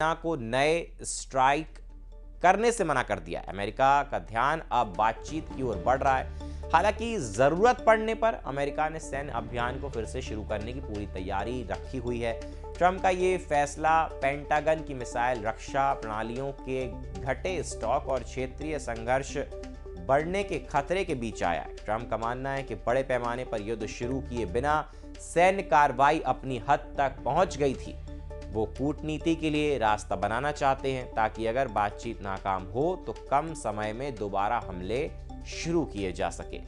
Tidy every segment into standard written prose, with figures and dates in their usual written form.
को नए स्ट्राइक करने से मना कर दिया है। अमेरिका का ध्यान अब बातचीत की ओर बढ़ रहा है। हालांकि जरूरत पड़ने पर अमेरिका ने सैन्य अभियान को फिर से शुरू करने की पूरी तैयारी रखी हुई है। ट्रंप का ये फैसला पेंटागन की मिसाइल रक्षा प्रणालियों के घटे स्टॉक और क्षेत्रीय संघर्ष बढ़ने के खतरे के बीच आया है। ट्रंप का मानना है कि बड़े पैमाने पर युद्ध शुरू किए बिना सैन्य कार्रवाई अपनी हद तक पहुंच गई थी। वो कूटनीति के लिए रास्ता बनाना चाहते हैं ताकि अगर बातचीत नाकाम हो तो कम समय में दोबारा हमले शुरू किए जा सके।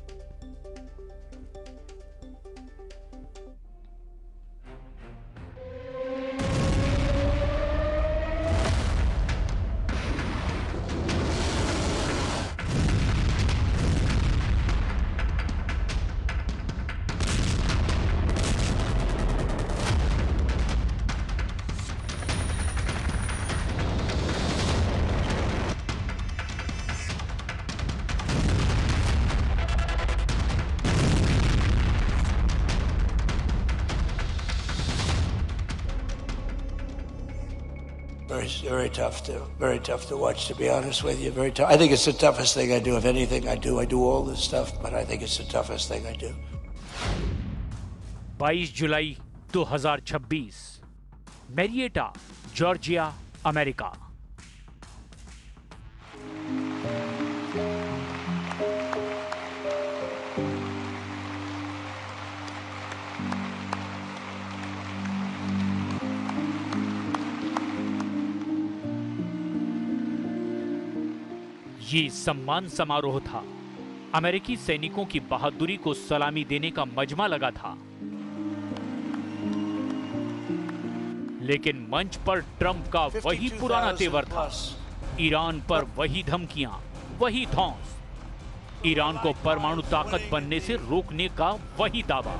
Very tough to watch, to be honest with you. Very tough. I think it's the toughest thing I do. If anything I do all this stuff, but I think it's the toughest thing I do. 22 जुलाई 2026, Marietta, Georgia, America. ये सम्मान समारोह था। अमेरिकी सैनिकों की बहादुरी को सलामी देने का मजमा लगा था। लेकिन मंच पर ट्रंप का वही पुराना तेवर था। ईरान पर वही धमकियां, वही धौंस, ईरान को परमाणु ताकत बनने से रोकने का वही दावा।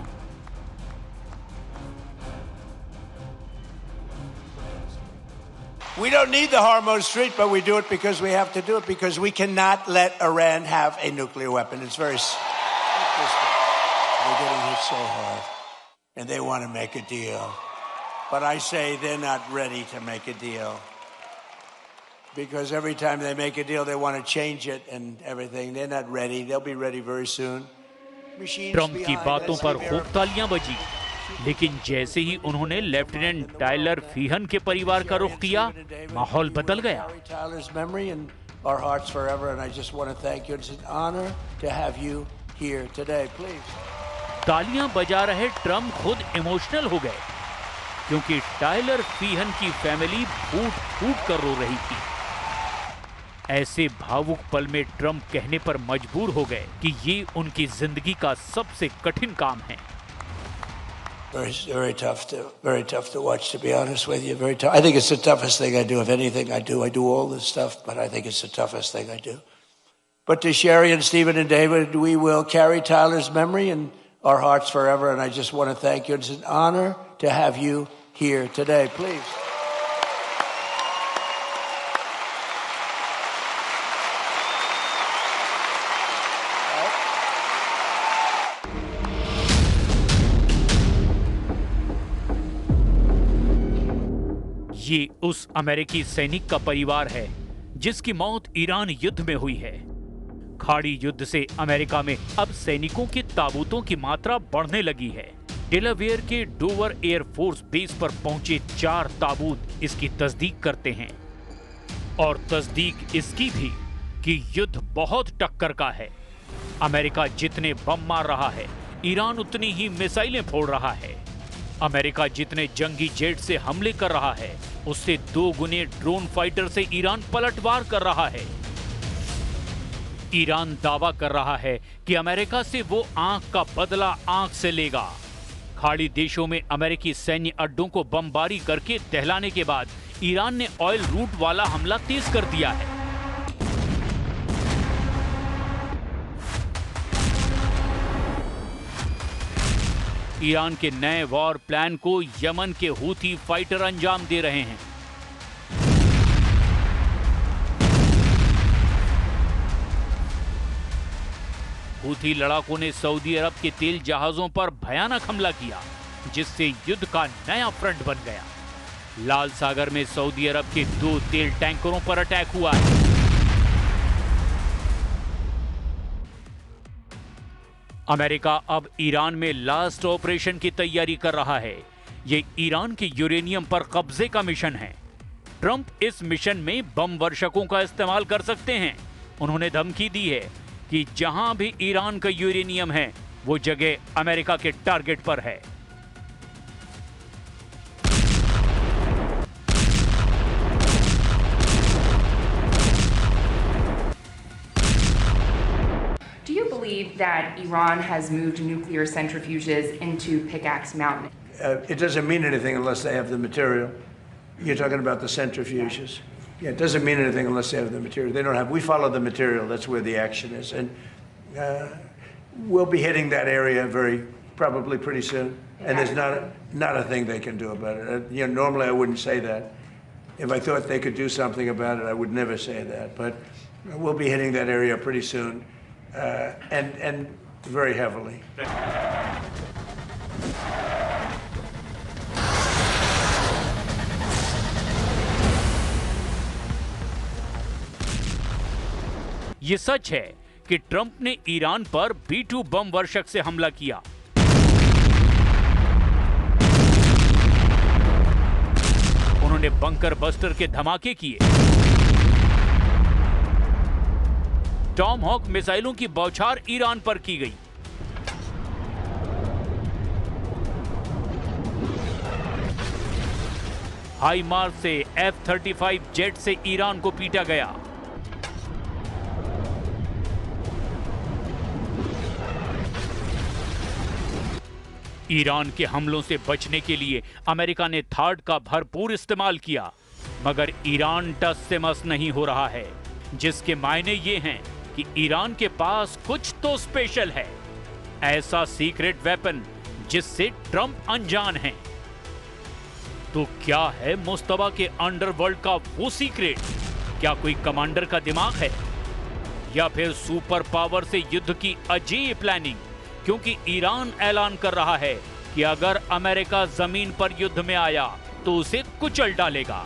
We don't need the Hormuz Strait, but we do it because we have to do it, because we cannot let Iran have a nuclear weapon. It's very simple. They're getting hit so hard, and they want to make a deal. But I say they're not ready to make a deal. Because every time they make a deal, they want to change it and everything. They're not ready. They'll be ready very soon. Trump की बातों पर खूब तालियां बजी, लेकिन जैसे ही उन्होंने lieutenant Tyler फीहन के परिवार का रुख किया, माहौल बदल गया। तालियां बजा रहे ट्रंप खुद इमोशनल हो गए, क्योंकि टायलर फीहन की फैमिली फूट फूट कर रो रही थी। ऐसे भावुक पल में ट्रंप कहने पर मजबूर हो गए कि ये उनकी जिंदगी का सबसे कठिन काम है। Very tough to watch, to be honest with you. Very tough. I think it's the toughest thing I do. If anything I do all this stuff, but I think it's the toughest thing I do. But to Sherry and Stephen and David, we will carry Tyler's memory in our hearts forever. And I just want to thank you. It's an honor to have you here today. Please. ये उस अमेरिकी सैनिक का परिवार है जिसकी मौत Iran युद्ध में हुई है। खाड़ी युद्ध से अमेरिका में अब सैनिकों के ताबूतों की मात्रा बढ़ने लगी है। डेलावेयर के डोवर एयरफोर्स बेस पर पहुंचे 4 ताबूत इसकी तस्दीक करते हैं, और तस्दीक इसकी भी कि युद्ध बहुत टक्कर का है। अमेरिका जितने बम मार रहा है, ईरान उतनी ही मिसाइलें फोड़ रहा है। अमेरिका जितने जंगी जेट से हमले कर रहा है, उससे 2 गुने ड्रोन फाइटर से ईरान पलटवार कर रहा है। ईरान दावा कर रहा है कि अमेरिका से वो आंख का बदला आंख से लेगा। खाड़ी देशों में अमेरिकी सैन्य अड्डों को बमबारी करके दहलाने के बाद ईरान ने ऑयल रूट वाला हमला तेज कर दिया है। ईरान के नए वॉर प्लान को यमन के हूथी फाइटर अंजाम दे रहे हैं। हूथी लड़ाकों ने सऊदी अरब के तेल जहाजों पर भयानक हमला किया, जिससे युद्ध का नया फ्रंट बन गया। लाल सागर में सऊदी अरब के 2 तेल टैंकरों पर अटैक हुआ है। अमेरिका अब ईरान में लास्ट ऑपरेशन की तैयारी कर रहा है। ये ईरान के यूरेनियम पर कब्जे का मिशन है। ट्रंप इस मिशन में बम वर्षकों का इस्तेमाल कर सकते हैं। उन्होंने धमकी दी है कि जहां भी ईरान का यूरेनियम है वो जगह अमेरिका के टारगेट पर है। Do you believe that Iran has moved nuclear centrifuges into Pickaxe Mountain? It doesn't mean anything unless they have the material. You're talking about the centrifuges. Yeah, it doesn't mean anything unless they have the material. They don't have. We follow the material. That's where the action is, and we'll be hitting that area probably pretty soon. And there's not a thing they can do about it. Normally I wouldn't say that. If I thought they could do something about it, I would never say that. But we'll be hitting that area pretty soon, and very heavily. ये सच है कि Trump ने Iran पर B-2 बम वर्षक से हमला किया। उन्होंने बंकर बस्टर के धमाके किए। टॉम हॉक मिसाइलों की बौछार ईरान पर की गई। हाई मार्क से F-35 जेट से ईरान को पीटा गया। ईरान के हमलों से बचने के लिए अमेरिका ने थार्ड का भरपूर इस्तेमाल किया, मगर ईरान टस से मस नहीं हो रहा है, जिसके मायने ये हैं कि ईरान के पास कुछ तो स्पेशल है, ऐसा सीक्रेट वेपन जिससे ट्रंप अनजान हैं। तो क्या है मुस्तबा के अंडरवर्ल्ड का वो सीक्रेट? क्या कोई कमांडर का दिमाग है, या फिर सुपर पावर से युद्ध की अजीब प्लानिंग? क्योंकि ईरान ऐलान कर रहा है कि अगर अमेरिका जमीन पर युद्ध में आया तो उसे कुचल डालेगा।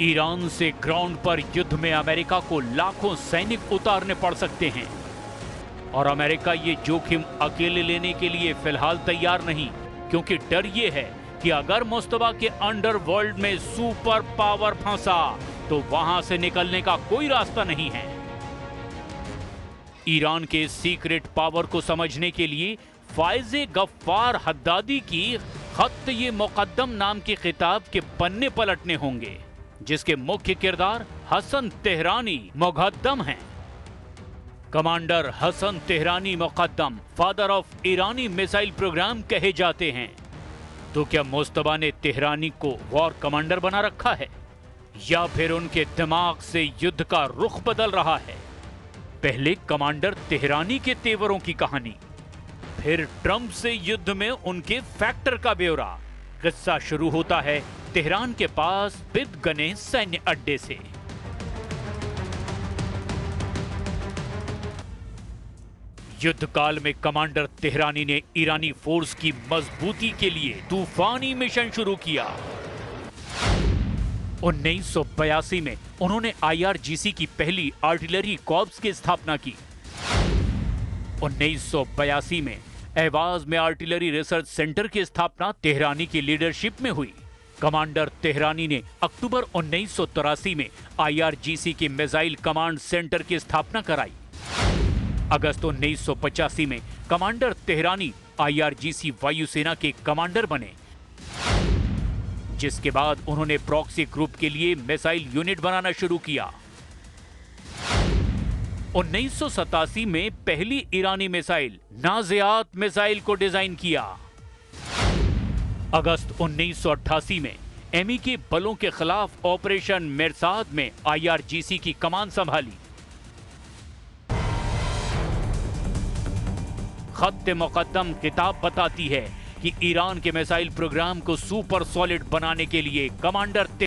ईरान से ग्राउंड पर युद्ध में अमेरिका को लाखों सैनिक उतारने पड़ सकते हैं, और अमेरिका ये जोखिम अकेले लेने के लिए फिलहाल तैयार नहीं, क्योंकि डर ये है कि अगर मुस्तबा के अंडरवर्ल्ड में सुपर पावर फंसा तो वहां से निकलने का कोई रास्ता नहीं है। ईरान के सीक्रेट पावर को समझने के लिए फायज़े गफ्फार हद्दादी की खत ये मुकद्दम नाम की किताब के पन्ने पलटने होंगे, जिसके मुख्य किरदार हसन तेहरानी मुकद्दम हैं। Commander Hasan Tehrani Moghaddam father of ईरानी मिसाइल प्रोग्राम कहे जाते हैं। तो क्या मुस्तबा ने तेहरानी को वॉर कमांडर बना रखा है, या फिर उनके दिमाग से युद्ध का रुख बदल रहा है? पहले कमांडर तेहरानी के तेवरों की कहानी, फिर ट्रंप से युद्ध में उनके फैक्टर का ब्यौरा। किस्सा शुरू होता है तेहरान के पास बिदगने सैन्य अड्डे से। युद्ध काल में कमांडर तेहरानी ने ईरानी फोर्स की मजबूती के लिए तूफानी मिशन शुरू किया। 1982 में उन्होंने IRGC की पहली आर्टिलरी कॉर्प्स की स्थापना की। 1982 में एवाज में आर्टिलरी रिसर्च सेंटर की स्थापना तेहरानी की लीडरशिप में हुई। कमांडर तेहरानी ने अक्टूबर 1983 में IRGC के मिसाइल कमांड सेंटर की स्थापना कराई। अगस्त 1985 में कमांडर तेहरानी IRGC वायुसेना के कमांडर बने। जिसके बाद उन्होंने प्रॉक्सी ग्रुप के लिए मिसाइल यूनिट बनाना शुरू किया। 1987 में पहली ईरानी मिसाइल नाज़ियात मिसाइल को डिजाइन किया। अगस्त 1988 में एमी के बलों के खिलाफ ऑपरेशन मिरसाद में IRGC की कमान संभाली। खत्ते मुकद्दम किताब बताती है कि ईरान के मिसाइल प्रोग्राम को सुपर सॉलिड बनाने के लिए कमांडर